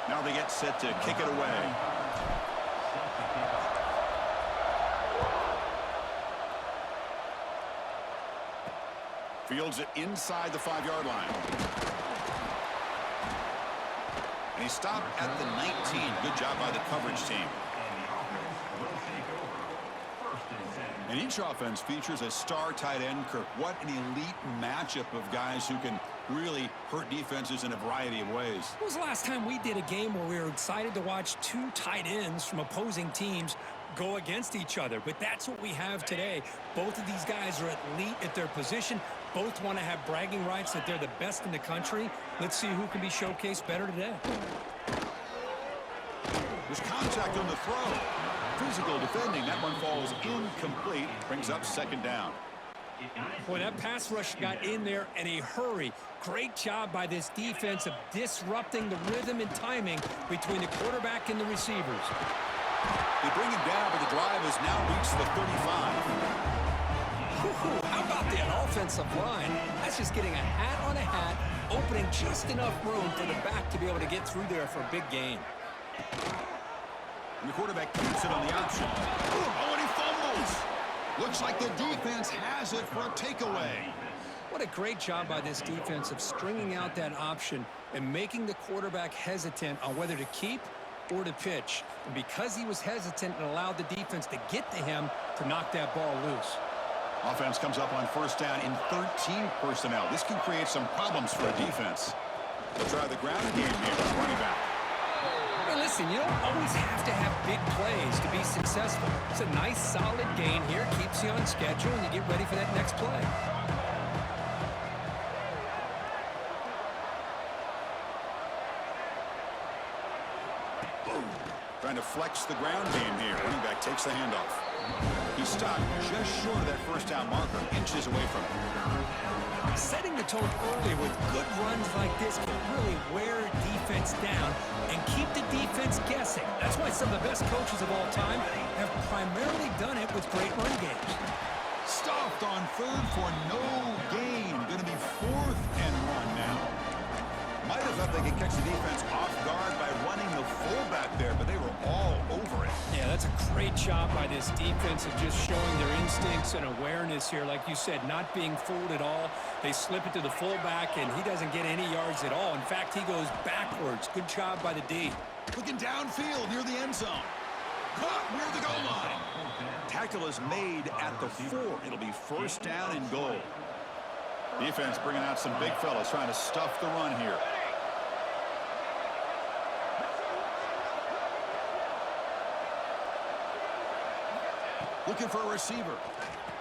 Now they get set to kick it away. Fields it inside the 5-yard line. And he stopped at the 19. Good job by the coverage team. And each offense features a star tight end, Kirk. What an elite matchup of guys who can really hurt defenses in a variety of ways. When was the last time we did a game where we were excited to watch two tight ends from opposing teams go against each other? But that's what we have today. Both of these guys are elite at their position. Both want to have bragging rights that they're the best in the country. Let's see who can be showcased better today. There's contact on the throw. Physical defending. That one falls incomplete. Brings up 2nd down. Boy, that pass rush got in there in a hurry. Great job by this defense of disrupting the rhythm and timing between the quarterback and the receivers. They bring him down, but the drive has now reached the 35. How about that offensive line? That's just getting a hat on a hat, opening just enough room for the back to be able to get through there for a big gain. And the quarterback keeps it on the option. Oh, and he fumbles. Looks like the defense has it for a takeaway. What a great job by this defense of stringing out that option and making the quarterback hesitant on whether to keep or to pitch. And because he was hesitant, it allowed the defense to get to him to knock that ball loose. Offense comes up on 1st down in 13 personnel. This can create some problems for a defense. They'll try the ground game here with running back. Hey, listen, you don't always have to have big plays to be successful. It's a nice, solid gain here. Keeps you on schedule, and you get ready for that next play. Trying to flex the ground game here. Running back takes the handoff. He stopped just short of that 1st down marker, inches away from it. Setting the tone early with good runs like this can really wear defense down and keep the defense guessing. That's why some of the best coaches of all time have primarily done it with great run games. Stopped on 3rd for no gain. Going to be 4th and 1 now. Might have thought they could catch the defense off guard by running the fullback there, but they were all over it. Yeah, that's a great job by this defense of just showing their instincts and awareness here. Like you said, not being fooled at all. They slip it to the fullback, and he doesn't get any yards at all. In fact, he goes backwards. Good job by the D. Looking downfield near the end zone. Caught near the goal line. Tackle is made at the 4. It'll be 1st down and goal. Defense bringing out some big fellas trying to stuff the run here. Looking for a receiver.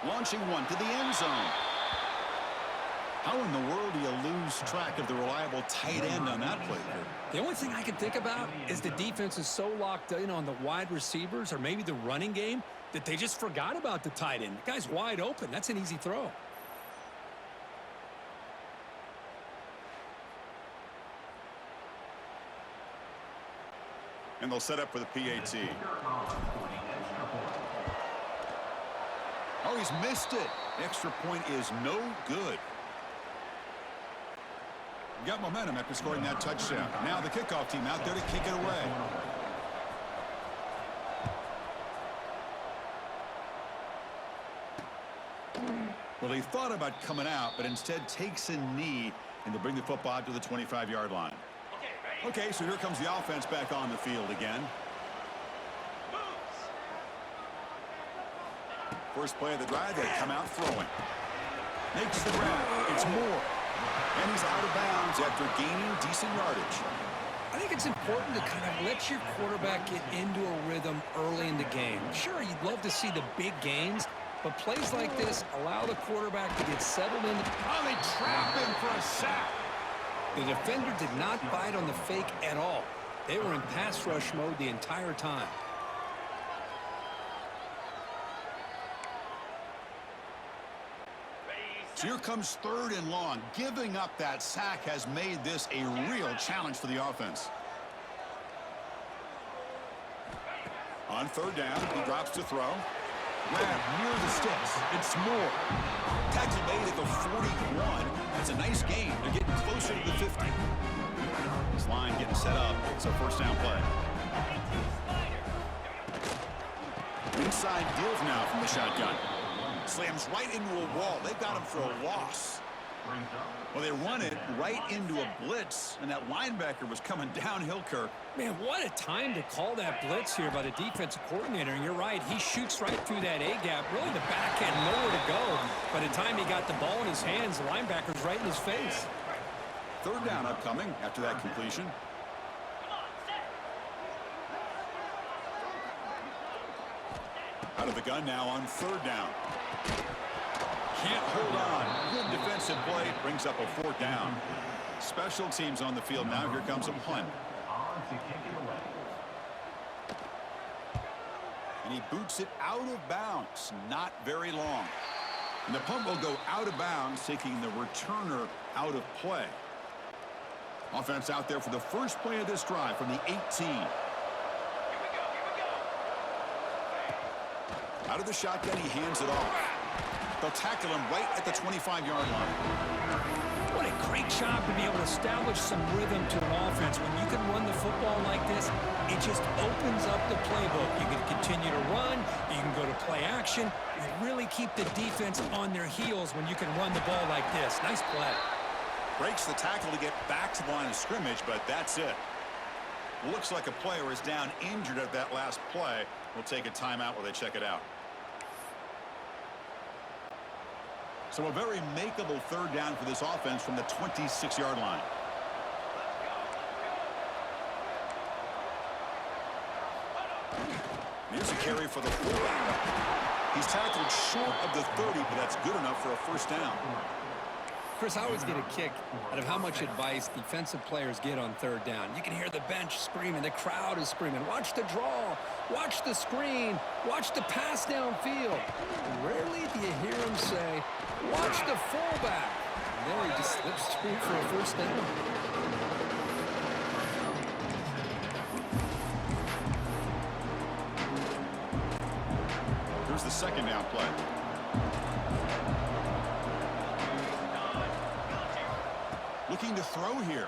Launching one to the end zone. How in the world do you lose track of the reliable tight end on that play? The only thing I can think about is the defense is so locked in on the wide receivers or maybe the running game that they just forgot about the tight end. The guy's wide open. That's an easy throw. And they'll set up for the PAT. Oh, he's missed it. Extra point is no good. Got momentum after scoring that touchdown. Now the kickoff team out there to kick it away. Well, he thought about coming out, but instead takes a knee, and they'll bring the football out to the 25-yard line. Okay, so here comes the offense back on the field again. First play of the drive, they come out throwing. Makes the grab. It's Moore. And he's out of bounds after gaining decent yardage. I think it's important to kind of let your quarterback get into a rhythm early in the game. Sure, you'd love to see the big gains, but plays like this allow the quarterback to get settled in. Oh, they trap him for a sack. The defender did not bite on the fake at all. They were in pass rush mode the entire time. So here comes 3rd and long. Giving up that sack has made this a real challenge for the offense. On 3rd down, he drops to throw. Grab near the sticks. It's Moore. Tackle made at the 41. That's a nice gain. They're getting closer to the 50. line getting set up. It's a first down play. Inside deals now from the shotgun. Slams right into a wall. They got him for a loss. Well, they run it right into a blitz, and that linebacker was coming downhill, Kirk. Man, what a time to call that blitz here by the defensive coordinator. And you're right, he shoots right through that A-gap. Really, the back had nowhere to go. By the time he got the ball in his hands, the linebacker's right in his face. Third down upcoming after that completion. Out of the gun now on third down. Can't hold on. Good defensive play. Brings up a fourth down. Special teams on the field now. Here comes a punt. And he boots it out of bounds. Not very long. And the punt will go out of bounds, taking the returner out of play. Offense out there for the first play of this drive from the 18. Out of the shotgun, he hands it off. They'll tackle him right at the 25-yard line. What a great job to be able to establish some rhythm to an offense. When you can run the football like this, it just opens up the playbook. You can continue to run. You can go to play action. You really keep the defense on their heels when you can run the ball like this. Nice play. Breaks the tackle to get back to the line of scrimmage, but that's it. Looks like a player is down injured at that last play. We'll take a timeout while they check it out. So a very makeable third down for this offense from the 26-yard line. Here's a carry for the fullback. He's tackled short of the 30, but that's good enough for a first down. Chris, I always get a kick out of how much advice defensive players get on third down. You can hear the bench screaming. The crowd is screaming. Watch the draw. Watch the screen. Watch the pass downfield. Rarely do you hear them say, watch the fullback. And there he just slips through for a first down. Here's the second down play. Looking to throw here.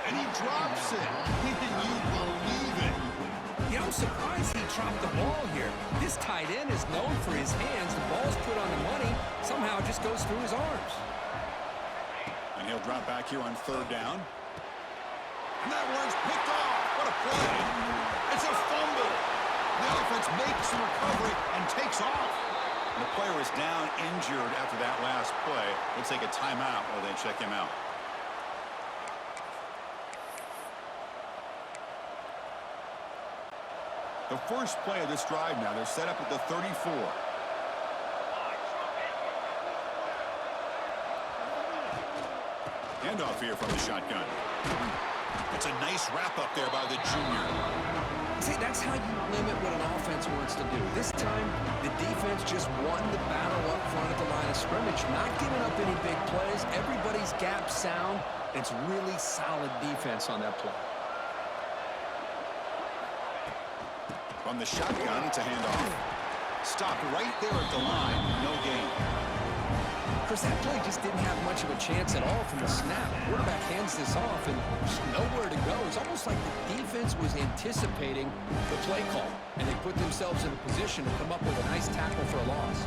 And he drops it. Can you believe it? Yeah, I'm surprised he dropped the ball here. This tight end is known for his hands. The ball's put on the money. Somehow it just goes through his arms. And he'll drop back here on third down. And that one's picked off. What a play. It's a fumble. The offense makes the recovery and takes off. And the player is down injured after that last play. We'll take a timeout while they check him out. The first play of this drive now. They're set up at the 34. Handoff here from the shotgun. It's a nice wrap up there by the junior. See, that's how you limit what an offense wants to do. This time, the defense just won the battle up front at the line of scrimmage, not giving up any big plays. Everybody's gap sound. It's really solid defense on that play. From the shotgun, it's a handoff. Stopped right there at the line. No gain. Chris, that play just didn't have much of a chance at all from the snap. Quarterback hands this off and just nowhere to go. It's almost like the defense was anticipating the play call, and they put themselves in a position to come up with a nice tackle for a loss.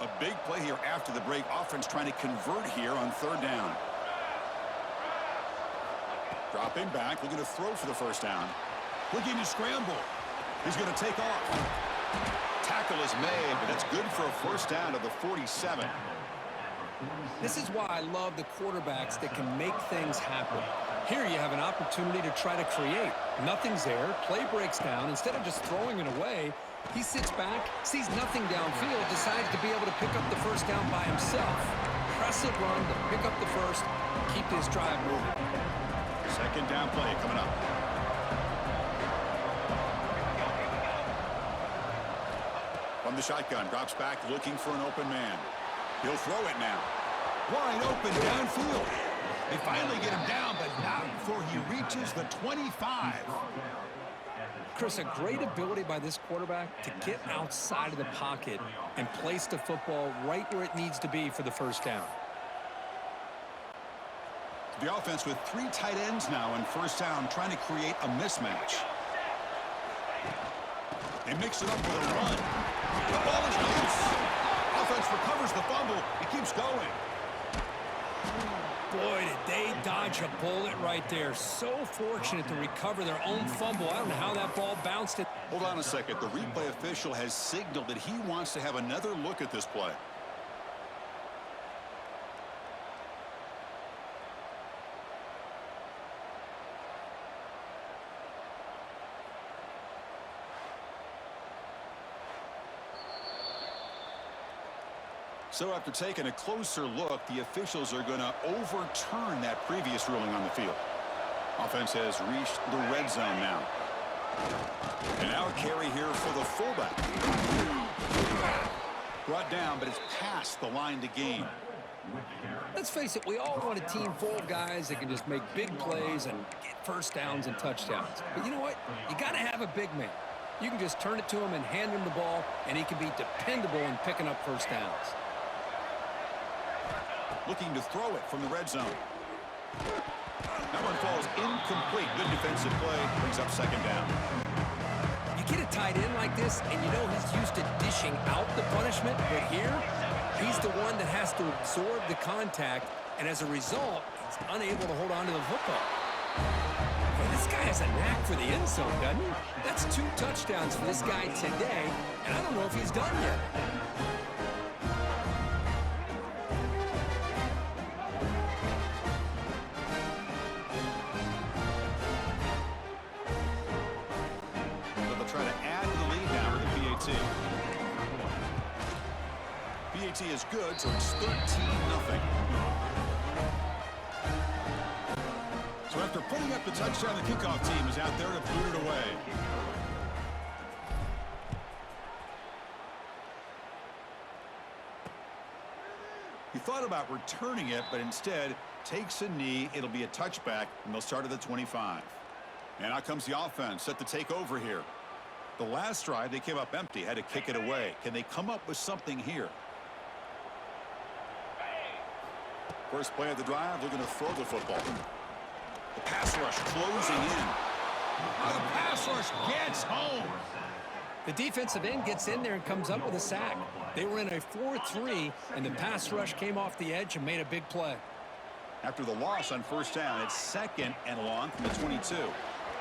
A big play here after the break. Offense trying to convert here on third down. Dropping back, looking to throw for the first down. Looking to scramble. He's going to take off. Tackle is made, but that's good for a first down to the 47. This is why I love the quarterbacks that can make things happen. Here you have an opportunity to try to create. Nothing's there. Play breaks down. Instead of just throwing it away, he sits back, sees nothing downfield, decides to be able to pick up the first down by himself. impressive run to pick up the first, keep this drive moving. Second down play coming up. From the shotgun, drops back looking for an open man. He'll throw it now. Wide open downfield. They finally get him down, but not before he reaches the 25. Chris, a great ability by this quarterback to get outside of the pocket and place the football right where it needs to be for the first down. The offense with 3 tight ends now on first down, trying to create a mismatch. They mix it up with a run. The ball is loose. Offense recovers the fumble. It keeps going. Boy, did they dodge a bullet right there. So fortunate to recover their own fumble. I don't know how that ball bounced it. Hold on a second. The replay official has signaled that he wants to have another look at this play. So after taking a closer look, the officials are going to overturn that previous ruling on the field. Offense has reached the red zone now. And now a carry here for the fullback. Brought down, but it's past the line to gain. Let's face it, we all want a team full of guys that can just make big plays and get first downs and touchdowns. But you know what? You got to have a big man. You can just turn it to him and hand him the ball, and he can be dependable in picking up first downs. Looking to throw it from the red zone. That one falls incomplete. Good defensive play. Brings up second down. You get a tight end like this, and you know he's used to dishing out the punishment, but here, he's the one that has to absorb the contact, and as a result, he's unable to hold on to the football. But this guy has a knack for the end zone, doesn't he? That's 2 touchdowns for this guy today, and I don't know if he's done yet. PAT is good, so it's 13-0. So after putting up the touchdown, the kickoff team is out there to boot it away. He thought about returning it, but instead takes a knee. It'll be a touchback, and they'll start at the 25. And out comes the offense, set to take over here. The last drive, they came up empty, had to kick it away. Can they come up with something here? First play of the drive, they're going to throw the football. The pass rush closing in. The pass rush gets home. The defensive end gets in there and comes up with a sack. They were in a 4-3, and the pass rush came off the edge and made a big play. After the loss on first down, it's second and long from the 22.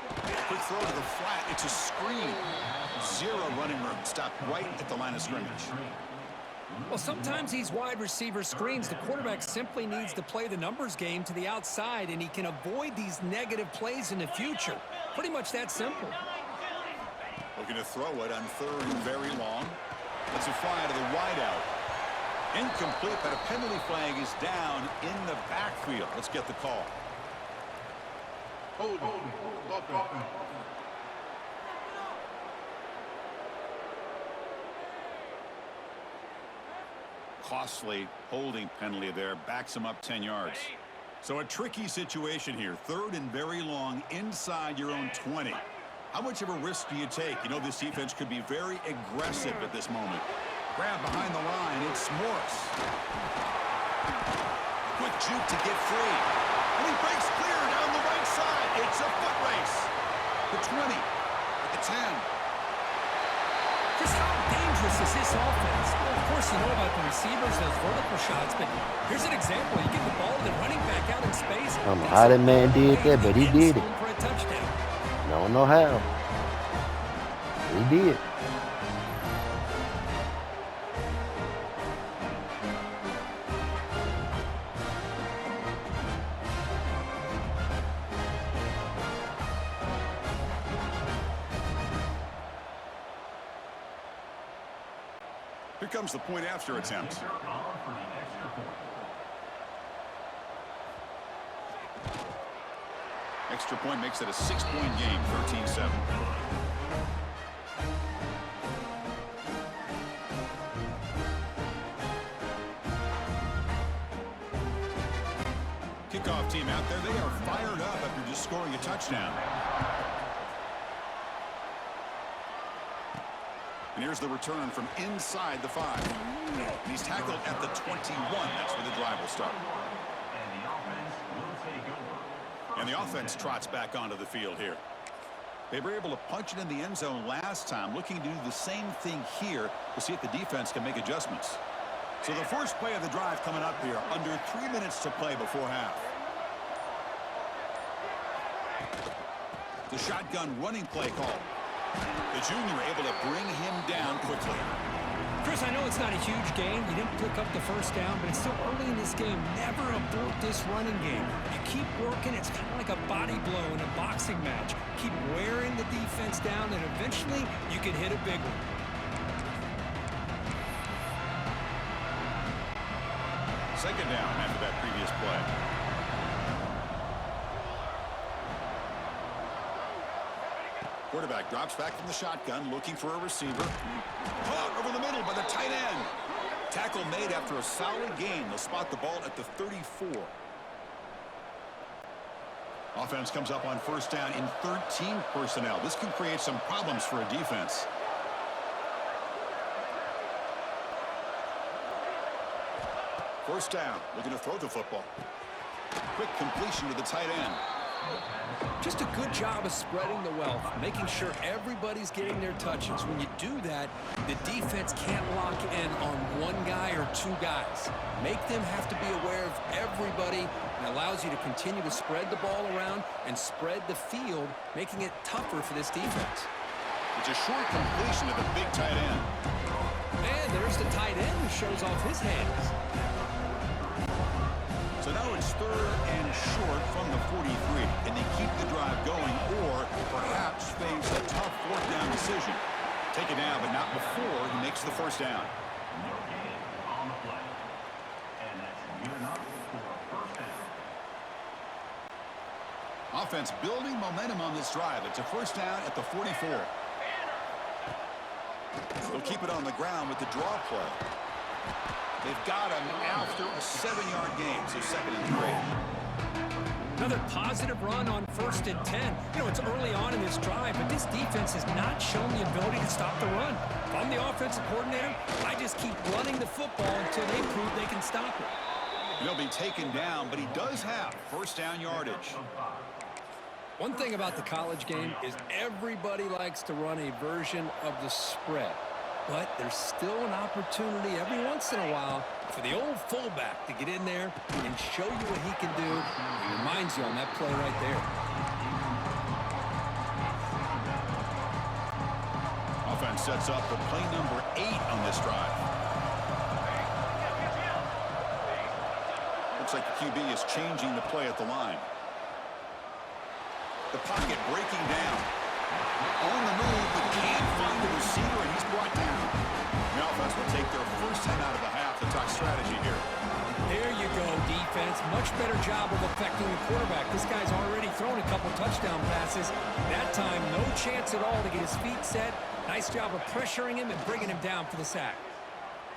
Quick throw to the flat. It's a screen. 0 running room. Stopped right at the line of scrimmage. Well, sometimes these wide receiver screens, the quarterback simply needs to play the numbers game to the outside, and he can avoid these negative plays in the future. Pretty much that simple. Looking to throw it on third and very long. It's a fly to the wideout. Incomplete, but a penalty flag is down in the backfield. Let's get the call. Hold. Costly holding penalty there. Backs him up 10 yards. So a tricky situation here. Third and very long inside your own 20. How much of a risk do you take? You know this defense could be very aggressive at this moment. Grab behind the line. It's Morris. Quick juke to get free. And he breaks clear down the right side. It's a foot race. The 20. At the 10. Just how dangerous is this offense? Well, of course, you know about the receivers, those vertical shots, but here's an example. You get the ball to the running back out in space. I don't know how that man did that, but he did it. For a touchdown. Don't know how. He did. Here comes the point after attempt. Extra point makes it a 6-point game, 13-7. Kickoff team out there. They are fired up after just scoring a touchdown. And here's the return from inside the 5. And he's tackled at the 21. That's where the drive will start. And the offense trots back onto the field here. They were able to punch it in the end zone last time, looking to do the same thing here to see if the defense can make adjustments. So the first play of the drive coming up here, under 3 minutes to play before half. The shotgun running play call. The junior able to bring him down quickly. Chris, I know it's not a huge gain. You didn't pick up the first down, but it's still early in this game. Never abort this running game. You keep working. It's kind of like a body blow in a boxing match. Keep wearing the defense down, and eventually you can hit a big one. Second down after that previous play. Quarterback drops back from the shotgun, looking for a receiver. Caught over the middle by the tight end. Tackle made after a solid gain. They'll spot the ball at the 34. Offense comes up on first down in 13 personnel. This can create some problems for a defense. First down, looking to throw the football. Quick completion to the tight end. Just a good job of spreading the wealth, making sure everybody's getting their touches. When you do that, the defense can't lock in on one guy or two guys. Make them have to be aware of everybody, and allows you to continue to spread the ball around and spread the field, making it tougher for this defense. It's a short completion to the big tight end. And there's the tight end who shows off his hands. So now it's third and short from the 43. Can they keep the drive going or perhaps face a tough fourth down decision? Take it down, but not before he makes the first down. Offense building momentum on this drive. It's a first down at the 44. They'll keep it on the ground with the draw play. They've got him after a 7-yard gain, so 2nd and 3. Another positive run on 1st and 10. You know, it's early on in this drive, but this defense has not shown the ability to stop the run. If I'm the offensive coordinator, I just keep running the football until they prove they can stop it. He'll be taken down, but he does have first down yardage. One thing about the college game is everybody likes to run a version of the spread. But there's still an opportunity every once in a while for the old fullback to get in there and show you what he can do. He reminds you on that play right there. Offense sets up for play number 8 on this drive. Looks like the QB is changing the play at the line. The pocket breaking down. On the move, but can't find the receiver, and he's brought down. The offense will take their first 10 out of the half to talk strategy here. There you go, defense. Much better job of affecting the quarterback. This guy's already thrown a couple touchdown passes. That time, no chance at all to get his feet set. Nice job of pressuring him and bringing him down for the sack.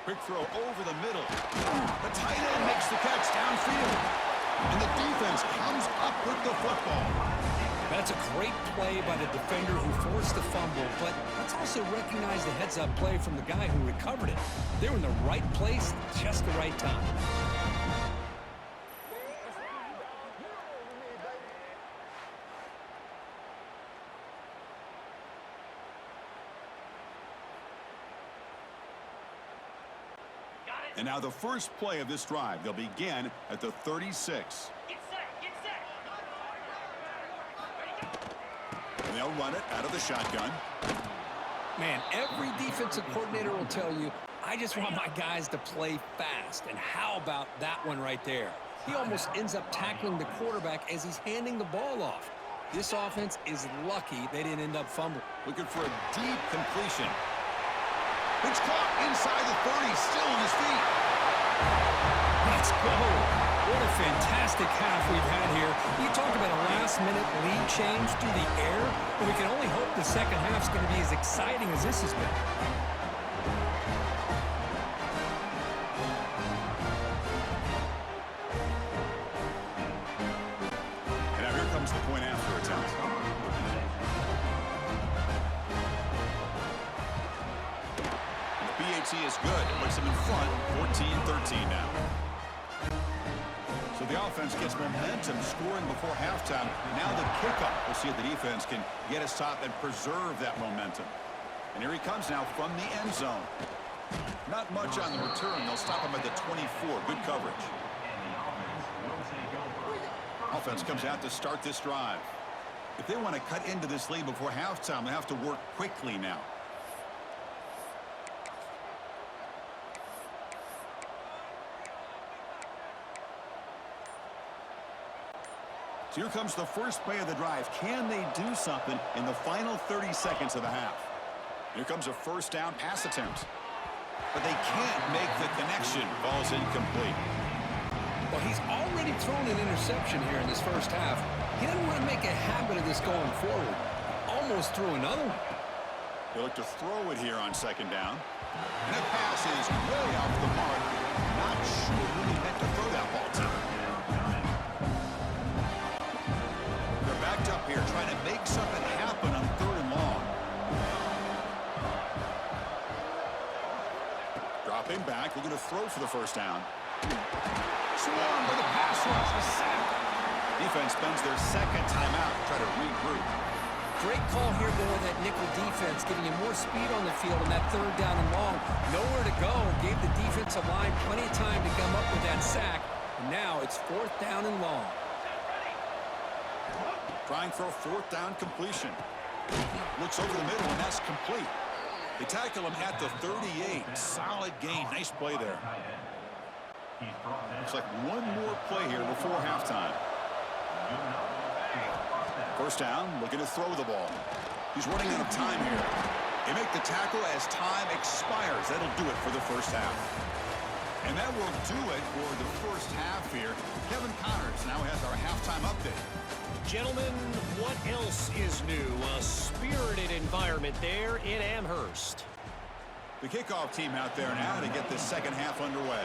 Quick throw over the middle. The tight end makes the catch downfield. And the defense comes up with the football. That's a great play by the defender who forced the fumble, but let's also recognize the heads-up play from the guy who recovered it. They were in the right place at just the right time. And now the first play of this drive. They'll begin at the 36. They'll run it out of the shotgun. Man, every defensive coordinator will tell you, I just want my guys to play fast. And how about that one right there? He almost ends up tackling the quarterback as he's handing the ball off. This offense is lucky they didn't end up fumbling. Looking for a deep completion. It's caught inside the 30, still on his feet. Let's go. What a fantastic half we've had here. You talk about a last-minute lead change through the air, and we can only hope the second half's going to be as exciting as this has been. And now here comes the point after attempt. And the PAT is good. It puts them in front, 14-13 now. So the offense gets momentum scoring before halftime. Now the kickoff. We'll see if the defense can get a stop and preserve that momentum. And here he comes now from the end zone. Not much on the return. They'll stop him at the 24. Good coverage. Offense comes out to start this drive. If they want to cut into this lead before halftime, they have to work quickly now. So here comes the first play of the drive. Can they do something in the final 30 seconds of the half? Here comes a first down pass attempt. But they can't make the connection. Ball's incomplete. Well, he's already thrown an interception here in this first half. He doesn't want to make a habit of this going forward. Almost threw another one. They look to throw it here on second down. And that pass is way off the mark. Not sure who he meant to throw that ball to. They're backed up here trying to make something happen on third and long. Dropping back, looking to throw for the first down. Swarm with a pass rush, a sack. Defense spends their second timeout to try to regroup. Great call here going with that nickel defense, giving you more speed on the field on that third down and long. Nowhere to go. Gave the defensive line plenty of time to come up with that sack. And now it's fourth down and long. Trying for a fourth down completion. Looks over the middle, and that's complete. They tackle him at the 38. Solid gain. Nice play there. Looks like one more play here before halftime. First down, looking to throw the ball. He's running out of time here. They make the tackle as time expires. That'll do it for the first half. And that will do it for the first half here. Kevin Connors now has our halftime update. Gentlemen, what else is new? A spirited environment there in Amherst. The kickoff team out there now to get this second half underway.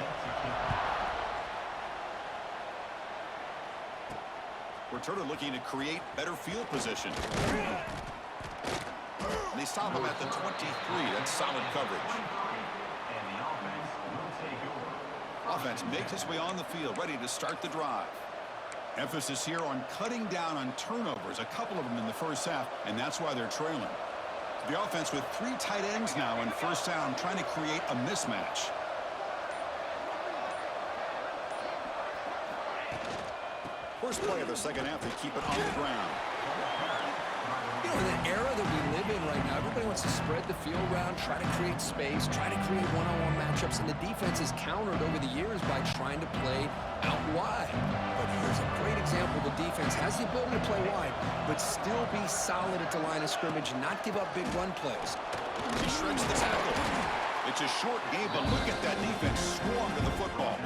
Returner looking to create better field position. And they stop him at the 23. That's solid coverage. Offense makes its way on the field, ready to start the drive. Emphasis here on cutting down on turnovers, a couple of them in the first half, and that's why they're trailing. The offense with 3 tight ends now in first down, trying to create a mismatch. First play of the second half, they keep it on the ground. You know, in the era that we live in right now, everybody wants to spread the field around, try to create space, try to create one-on-one matchups, and the defense is countered over the years by trying to play out wide. But here's a great example. The defense has the ability to play wide, but still be solid at the line of scrimmage and not give up big run plays. He shreds the tackle. It's a short game, but look at that defense swarm to the football.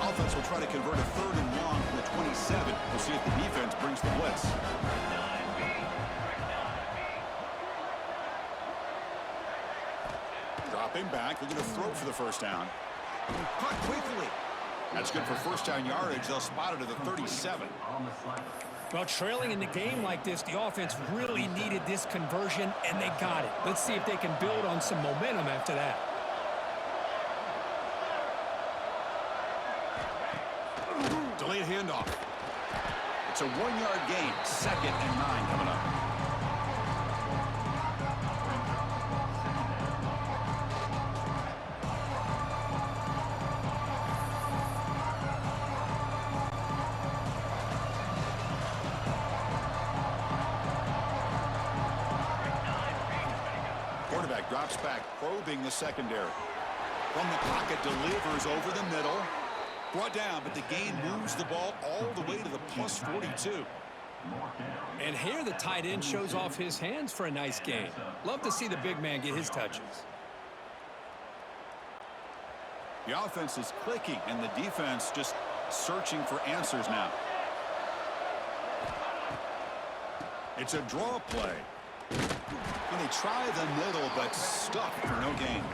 Offense will try to convert a third and long from the 27. We'll see if the defense brings the blitz. Dropping back, looking to throw for the first down. Caught quickly. That's good for first down yardage. They'll spot it at the 37. Well, trailing in the game like this, the offense really needed this conversion, and they got it. Let's see if they can build on some momentum after that. Delayed handoff. It's a 1-yard gain. 2nd and 9 coming up. Quarterback drops back, probing the secondary. From the pocket, delivers over the middle. Brought down, but the gain moves the ball all the way to the +42. And here the tight end shows off his hands for a nice gain. Love to see the big man get his touches. The offense is clicking, and the defense just searching for answers now. It's a draw play. And they try the middle, but stuck for no gain.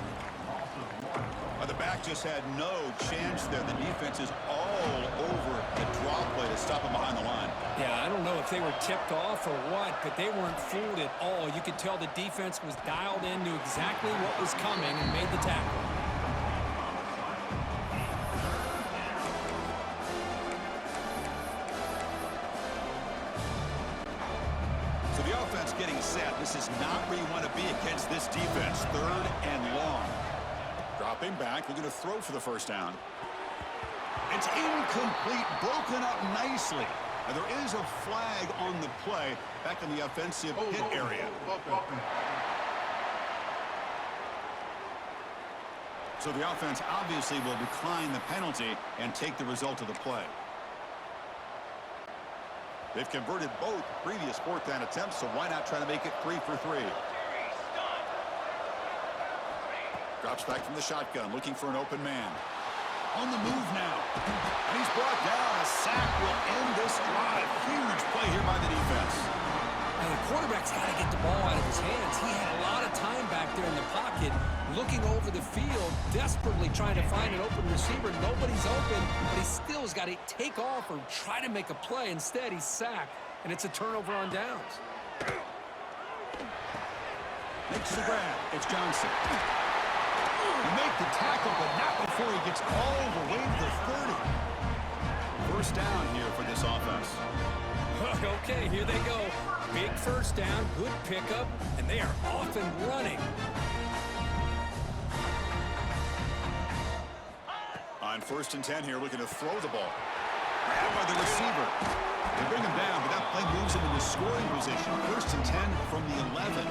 The back just had no chance there. The defense is all over the draw play to stop him behind the line. Yeah, I don't know if they were tipped off or what, but they weren't fooled at all. You could tell the defense was dialed in, knew exactly what was coming, and made the tackle. So the offense getting set. This is not where you want to be against this defense. 3rd and long. Dropping back, looking to throw for the first down. It's incomplete, broken up nicely. And there is a flag on the play back in the offensive hit area. So the offense obviously will decline the penalty and take the result of the play. They've converted both previous 4th down attempts, so why not try to make it 3 for 3? Drops back from the shotgun, looking for an open man. On the move now. And he's brought down. A sack will end this drive. Huge play here by the defense. And the quarterback's got to get the ball out of his hands. He had a lot of time back there in the pocket, looking over the field, desperately trying to find an open receiver. Nobody's open, but he still has got to take off or try to make a play. Instead, he's sacked, and it's a turnover on downs. Makes the grab. It's Johnson. He make the tackle, but not before he gets all the way to the 30. First down here for this offense. Okay, here they go. Big first down, good pickup, and they are off and running. On 1st and 10 here, looking to throw the ball. Grabbed by the receiver. They bring him down, but that play moves him into scoring position. 1st and 10 from the 11.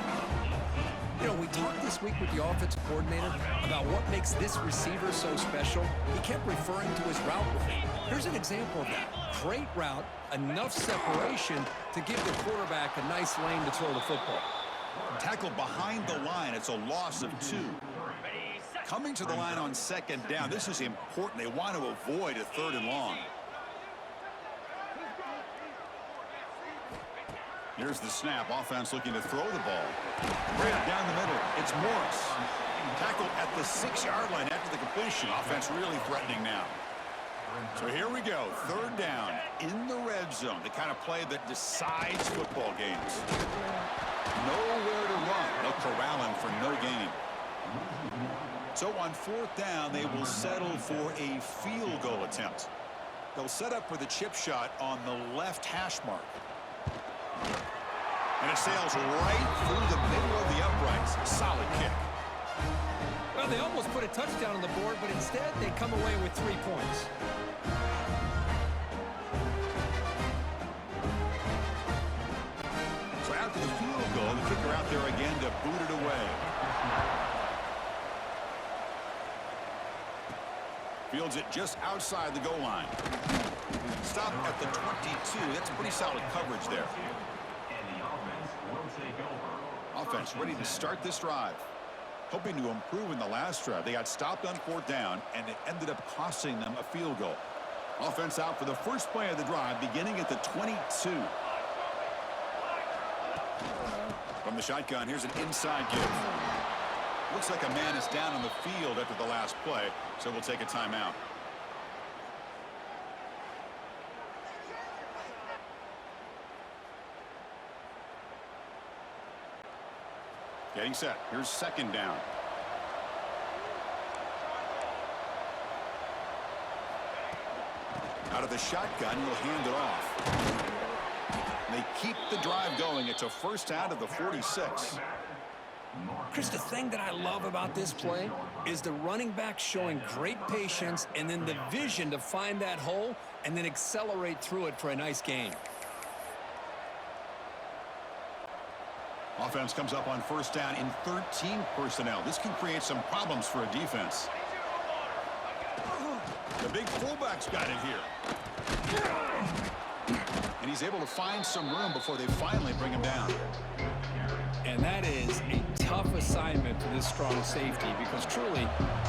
You know, we talked this week with the offensive coordinator about what makes this receiver so special. He kept referring to his route running. Here's an example of that. Great route, enough separation to give the quarterback a nice lane to throw the football. Tackled behind the line. It's a loss of 2. Coming to the line on 2nd down. This is important. They want to avoid a 3rd and long. Here's the snap. Offense looking to throw the ball. Right down the middle. It's Morris. Tackled at the 6-yard line after the completion. Offense really threatening now. So here we go. 3rd down in the red zone. The kind of play that decides football games. Nowhere to run. They'll corral him for no gain. So on 4th down, they will settle for a field goal attempt. They'll set up for the chip shot on the left hash mark. And it sails right through the middle of the uprights. Solid kick. Well, they almost put a touchdown on the board, but instead they come away with 3 points. So after the field goal, the kicker out there again to boot it away. Fields it just outside the goal line. Stop at the 22. That's pretty solid coverage there. Offense ready to start this drive. Hoping to improve in the last drive. They got stopped on 4th down, and it ended up costing them a field goal. Offense out for the first play of the drive, beginning at the 22. From the shotgun, here's an inside give. Looks like a man is down on the field after the last play, so we'll take a timeout. Getting set. Here's 2nd down. Out of the shotgun, he'll hand it off. They keep the drive going. It's a first out of the 46. Chris, the thing that I love about this play is the running back showing great patience and then the vision to find that hole and then accelerate through it for a nice gain. Offense comes up on 1st down in 13 personnel. This can create some problems for a defense. The big fullback's got it here. And He's able to find some room before they finally bring him down. And that is a tough assignment for this strong safety because truly,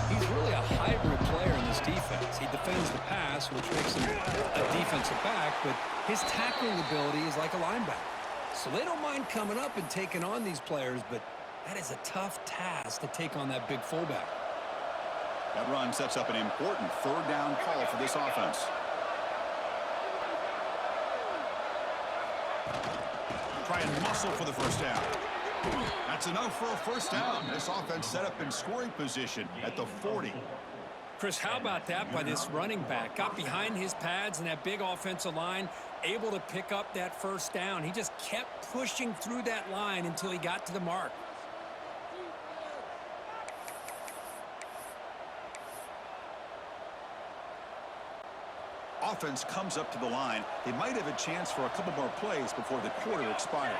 he's really a hybrid player in this defense. He defends the pass, which makes him a defensive back, but his tackling ability is like a linebacker. So they don't mind coming up and taking on these players, but that is a tough task to take on that big fullback. That run sets up an important third down call for this offense. Try and muscle for the first down. That's enough for a first down. This offense set up in scoring position at the 40. Chris, how about that by this running back? Got behind his pads and that big offensive line, able to pick up that first down. He just kept pushing through that line until he got to the mark. Offense comes up to the line. They might have a chance for a couple more plays before the quarter expires.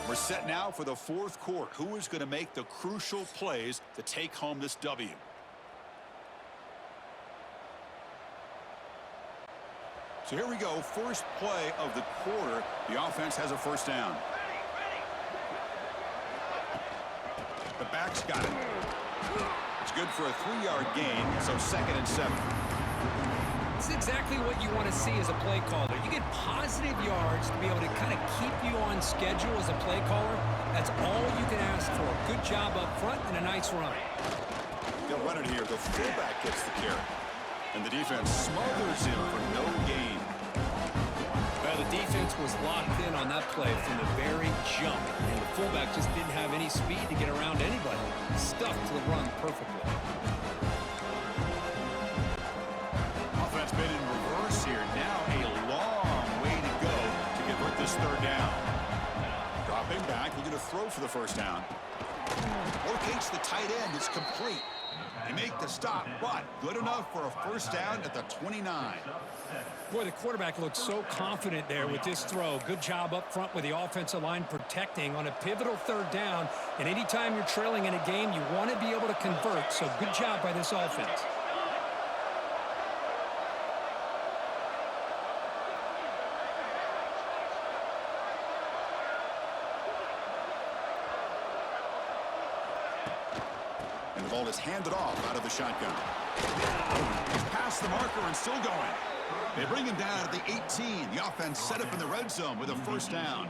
We're set now for the fourth quarter. Who is going to make the crucial plays to take home this W? So here we go. First play of the quarter. The offense has a first down. The back's got it. It's good for a 3-yard gain, so 2nd and 7. It's exactly what you want to see as a play caller. You get positive yards to be able to kind of keep you on schedule as a play caller. That's all you can ask for. Good job up front and a nice run. They'll run it here. The fullback gets the carry. And the defense smothers him for no gain. Well, the defense was locked in on that play from the very jump. And the fullback just didn't have any speed to get around anybody. Stuffed the run perfectly. Offense been in reverse here. Now a long way to go to convert this third down. Dropping back, looking to throw for the first down. Locates the tight end. It's complete. They make the stop, but good enough for a first down at the 29. Boy, the quarterback looked so confident there with this throw. Good job up front with the offensive line protecting on a pivotal third down. And anytime you're trailing in a game, you want to be able to convert. So good job by this offense. And the ball is handed off out of the shotgun. He's past the marker and still going. They bring him down at the 18. The offense set up in the red zone with a first down.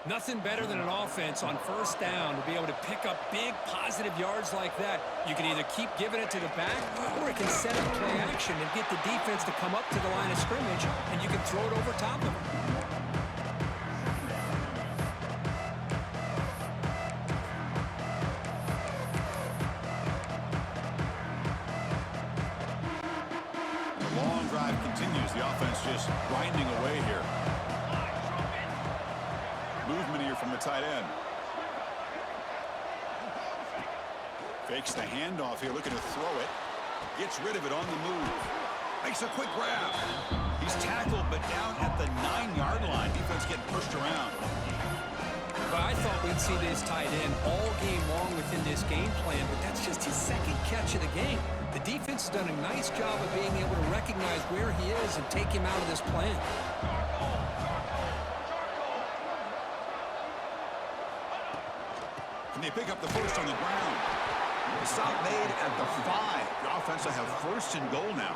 Nothing better than an offense on first down to be able to pick up big positive yards like that. You can either keep giving it to the back or it can set up play action and get the defense to come up to the line of scrimmage, and you can throw it over top of them. Continues. The offense just grinding away here. Movement here from the tight end. Fakes the handoff here, looking to throw it. Gets rid of it on the move. Makes a quick grab. He's tackled, but down at the 9-yard line. Defense getting pushed around. But I thought we'd see this tight end all game long within this game plan, but that's just his second catch of the game. The defense has done a nice job of being able to recognize where he is and take him out of this plan. Can they pick up the first on the ground? The stop made at the 5. The offense will have first and goal now.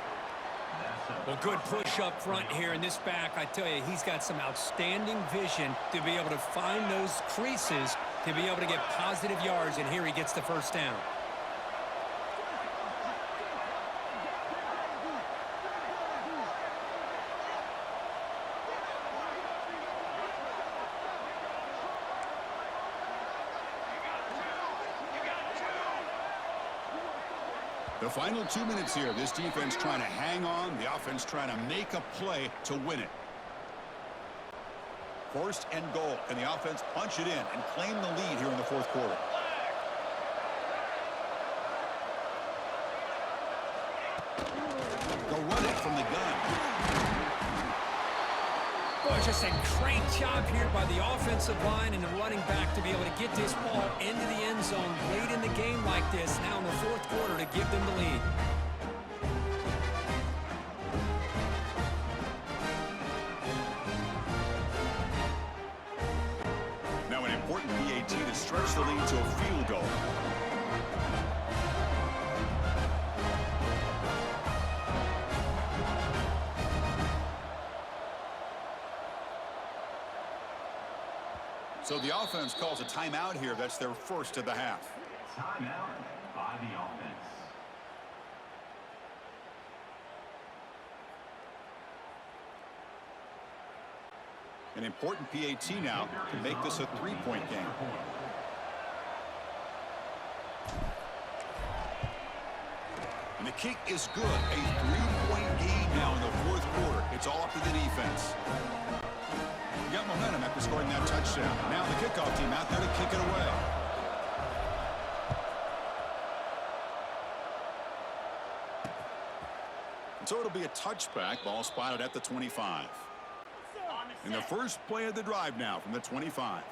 Well, good push up front here in this back. I tell you, he's got some outstanding vision to be able to find those creases to be able to get positive yards, and here he gets the first down. The final 2 minutes here. This defense trying to hang on. The offense trying to make a play to win it. First and goal. Can the offense punch it in and claim the lead here in the fourth quarter? Go run it from the gun. Boy, just a great job here by the offensive line and the running back to be able to get this ball into the end zone late in the game like this, now in the fourth quarter, to give them the lead. Now an important PAT to stretch the lead to a field goal. So the offense calls a timeout here. That's their first of the half. Timeout by the offense. An important PAT now to make this a three-point game. And the kick is good. A three-point game now in the fourth quarter. It's all up to the defense. Got momentum after scoring that touchdown. Now the kickoff team out there to kick it away. And so it'll be a touchback. Ball spotted at the 25. And the first play of the drive now from the 25.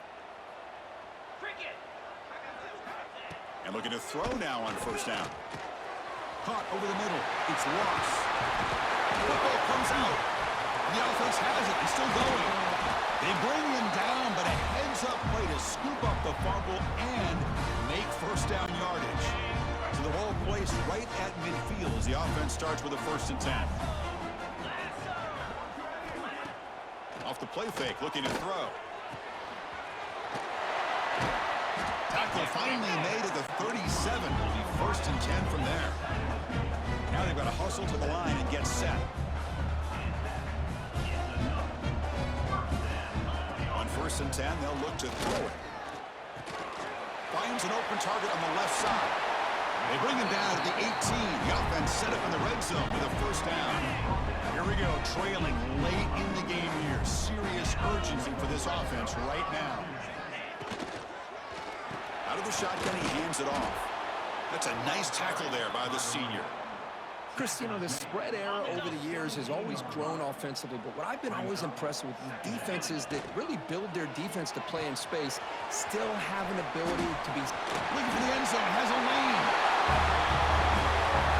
And looking to throw now on first down. Caught over the middle. It's lost. Football comes out. The offense has it. He's still going. They bring him down, but a heads-up play to scoop up the fumble and make first down yardage. So the ball placed right at midfield as the offense starts with a 1st and 10. Off the play fake, looking to throw. Tackle finally made at the 37. It'll be 1st and 10 from there. Now they've got to hustle to the line and get set. On 1st and 10, they'll look to throw it. Finds an open target on the left side. They bring him down at the 18. The offense set up in the red zone with a 1st down. Here we go, trailing late in the game here. Serious urgency for this offense right now. Out of the shotgun, he hands it off. That's a nice tackle there by the senior. Chris, you know, the spread era over the years has always grown offensively, but what I've been always impressed with the defenses that really build their defense to play in space still have an ability to be... Looking for the end zone, has a lane.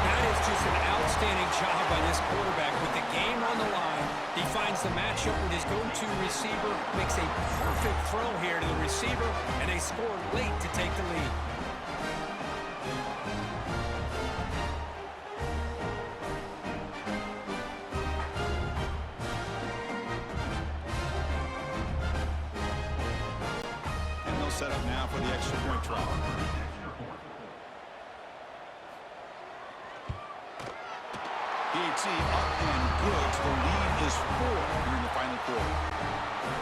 That is just an outstanding job by this quarterback with the game on the line. He finds the matchup with his go-to receiver, makes a perfect throw here to the receiver, and they score late to take the lead. Set up now for the extra point try. PAT up and good. The lead is 4 here in the final quarter.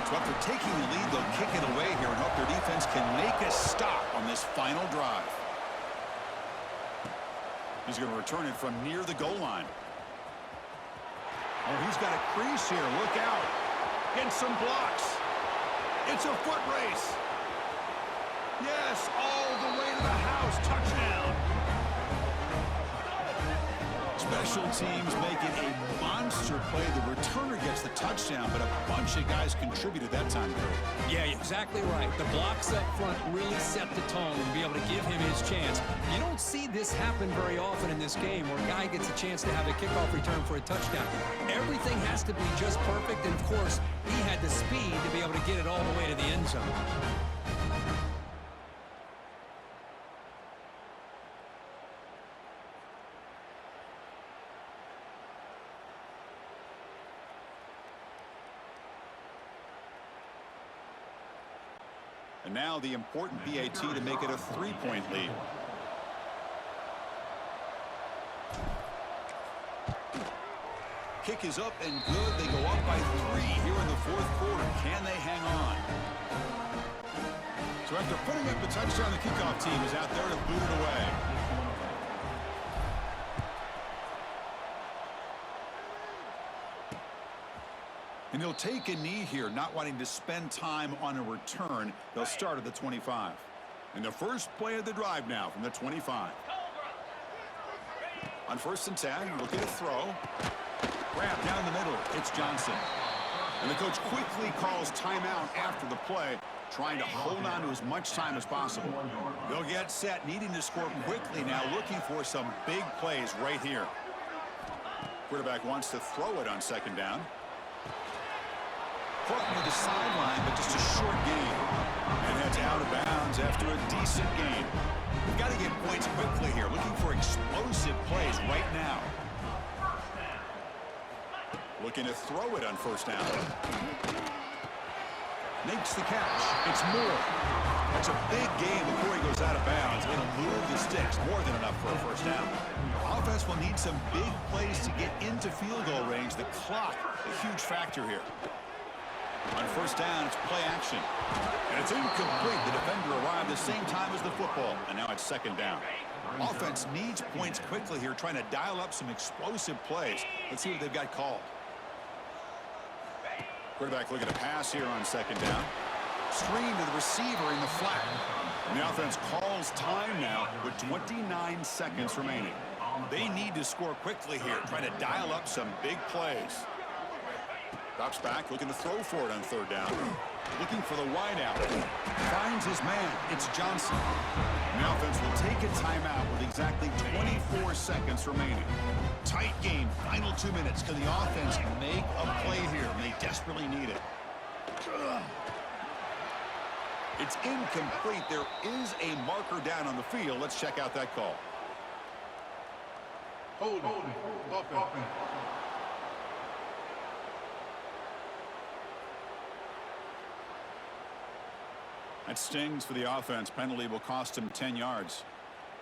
So after taking the lead, they'll kick it away here and hope their defense can make a stop on this final drive. He's going to return it from near the goal line. Oh, he's got a crease here. Look out. Get some blocks. It's a foot race. Yes, all the way to the house. Touchdown. Special teams make it a monster play. The returner gets the touchdown, but a bunch of guys contributed that time. Yeah, exactly right. The blocks up front really set the tone to be able to give him his chance. You don't see this happen very often in this game where a guy gets a chance to have a kickoff return for a touchdown. Everything has to be just perfect, and of course, he had the speed to be able to get it all the way to the end zone. And now the important PAT to make it a 3-point lead. Kick is up and good. They go up by 3 here in the fourth quarter. Can they hang on? So after putting up the touchdown, the kickoff team is out there to boot it away. And he'll take a knee here, not wanting to spend time on a return. They'll start at the 25. And the first play of the drive now from the 25. On 1st and 10, look at a throw. Grab down the middle. It's Johnson. And the coach quickly calls timeout after the play, trying to hold on to as much time as possible. They'll get set, needing to score quickly now, looking for some big plays right here. Quarterback wants to throw it on 2nd down. Caught near the sideline, but just a short gain. And heads out of bounds after a decent gain. We've got to get points quickly here, looking for explosive plays right now. Looking to throw it on 1st down. Makes the catch. It's Moore. That's a big gain before he goes out of bounds. It'll move the sticks. More than enough for a 1st down. Offense will need some big plays to get into field goal range. The clock, a huge factor here. On 1st down, it's play action. And it's incomplete. The defender arrived the same time as the football. And now it's 2nd down. Offense needs points quickly here, trying to dial up some explosive plays. Let's see what they've got called. Quarterback looking to pass here on 2nd down. Screen to the receiver in the flat. And the offense calls time now with 29 seconds remaining. They need to score quickly here, trying to dial up some big plays. Drops back, looking to throw for it on 3rd down. Looking for the wideout. Finds his man. It's Johnson. And the offense will take a timeout with exactly 24 seconds remaining. Tight game, final 2 minutes. Can the offense make a play here? And they desperately need it. It's incomplete. There is a marker down on the field. Let's check out that call. Hold it. Offense. That stings for the offense. Penalty will cost him 10 yards.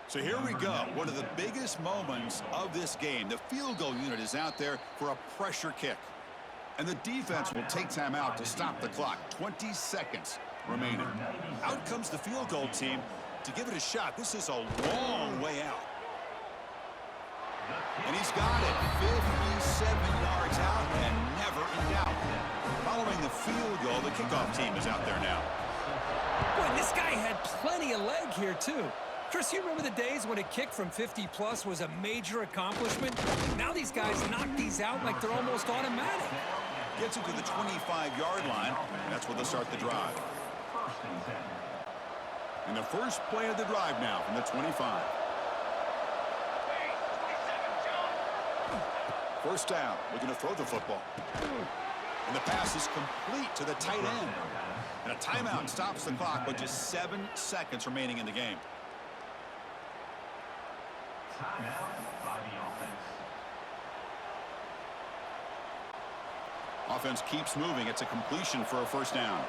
So here we go. One of the biggest moments of this game. The field goal unit is out there for a pressure kick. And the defense will take time out to stop the clock. 20 seconds remaining. Out comes the field goal team to give it a shot. This is a long way out. And he's got it. 57 yards out and never in doubt. Following the field goal, the kickoff team is out there now. Boy, this guy had plenty of leg here, too. Chris, you remember the days when a kick from 50-plus was a major accomplishment? Now these guys knock these out like they're almost automatic. Gets it to the 25-yard line, and that's where they'll start the drive. And the first play of the drive now from the 25. 1st down, looking to throw the football. And the pass is complete to the tight end. And a timeout stops the clock with just 7 seconds remaining in the game. Timeout by the offense. Offense keeps moving. It's a completion for a 1st down.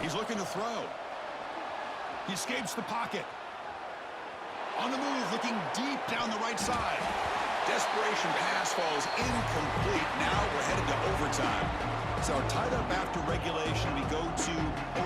He's looking to throw. He escapes the pocket. On the move, looking deep down the right side. Desperation pass falls incomplete. Now we're headed to overtime. So tied up after regulation, we go to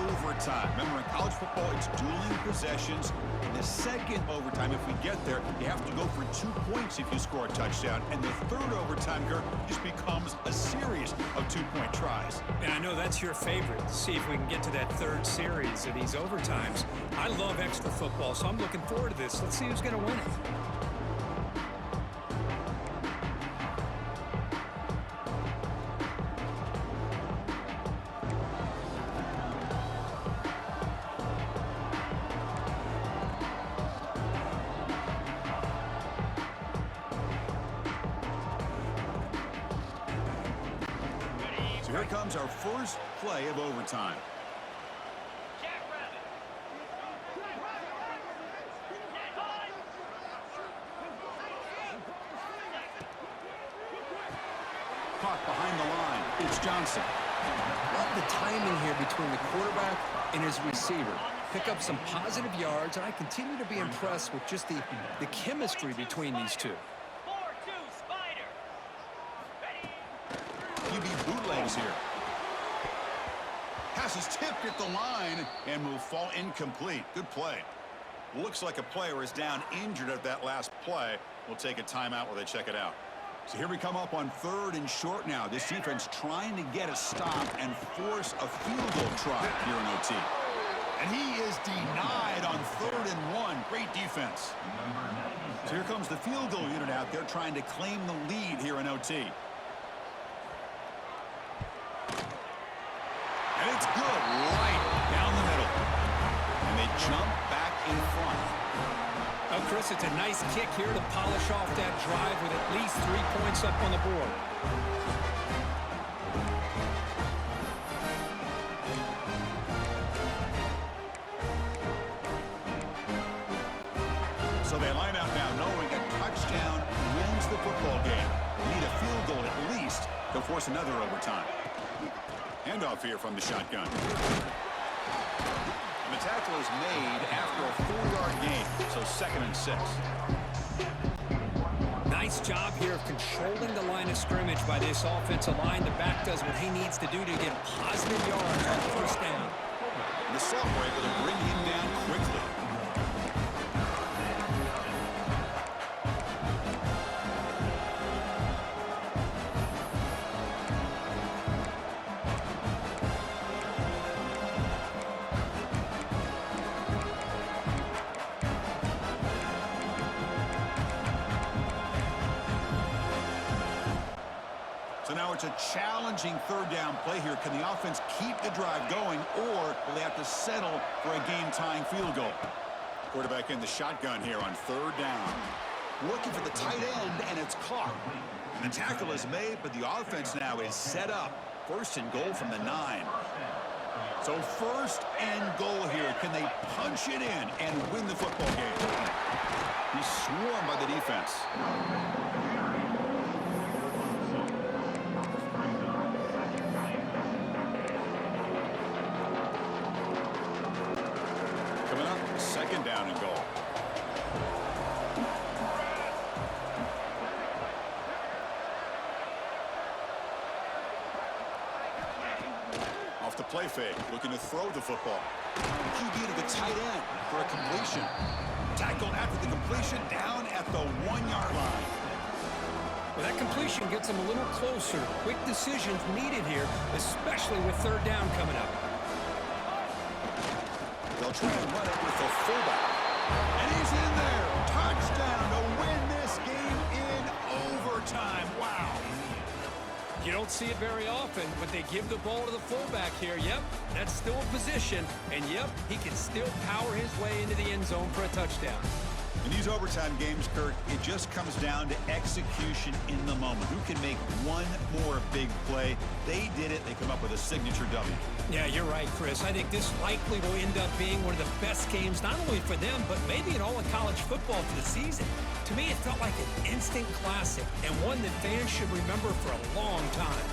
overtime. Remember, in college football, it's dueling possessions. In the second overtime, if we get there, you have to go for 2 points if you score a touchdown. And the third overtime, Kirk, just becomes a series of 2-point tries. And I know that's your favorite. See if we can get to that 3rd series of these overtimes. I love extra football, so I'm looking forward to this. Let's see who's going to win it. Here comes our first play of overtime. Caught behind the line. It's Johnson. Love the timing here between the quarterback and his receiver. Pick up some positive yards, and I continue to be impressed with just the chemistry between these two. QB bootlegs here. Pass is tipped at the line and will fall incomplete. Good play. Looks like a player is down injured at that last play. We'll take a timeout while they check it out. So here we come up on 3rd and short now. This defense trying to get a stop and force a field goal try here in OT. And he is denied on 3rd and 1. Great defense. So here comes the field goal unit out there trying to claim the lead here in OT. And it's good right down the middle. And they jump back in front. Oh, Chris, it's a nice kick here to polish off that drive with at least 3 points up on the board. So they line out now knowing a touchdown wins the football game. Need a field goal at least to force another overtime. Handoff here from the shotgun. And the tackle is made after a 4-yard gain, so 2nd and 6. Nice job here of controlling the line of scrimmage by this offensive line. The back does what he needs to do to get positive yards on 1st down. The Salt were able to bring him down quickly. So now it's a challenging 3rd down play here. Can the offense keep the drive going, or will they have to settle for a game-tying field goal? Quarterback in the shotgun here on 3rd down. Looking for the tight end, and it's caught. And the tackle is made, but the offense now is set up. 1st and goal from the 9. So 1st and goal here. Can they punch it in and win the football game? He's swarmed by the defense. Coming up, 2nd down and goal. Off the play fake, looking to throw the football. QB to the tight end for a completion. Tackled after the completion, down at the 1-yard line. Well, that completion gets them a little closer. Quick decisions needed here, especially with 3rd down coming up. They'll try and run it with the fullback. And he's in there. Touchdown to win this game in overtime. Wow. You don't see it very often, but they give the ball to the fullback here. Yep, that's still a position. And, yep, he can still power his way into the end zone for a touchdown. In these overtime games, Kirk, it just comes down to execution in the moment. Who can make one more big play? They did it. They come up with a signature W. Yeah, you're right, Chris. I think this likely will end up being one of the best games, not only for them, but maybe in all of college football for the season. To me, it felt like an instant classic and one that fans should remember for a long time.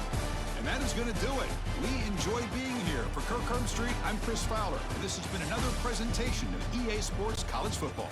And that is going to do it. We enjoy being here. For Kirk Street, I'm Chris Fowler. And this has been another presentation of EA Sports College Football.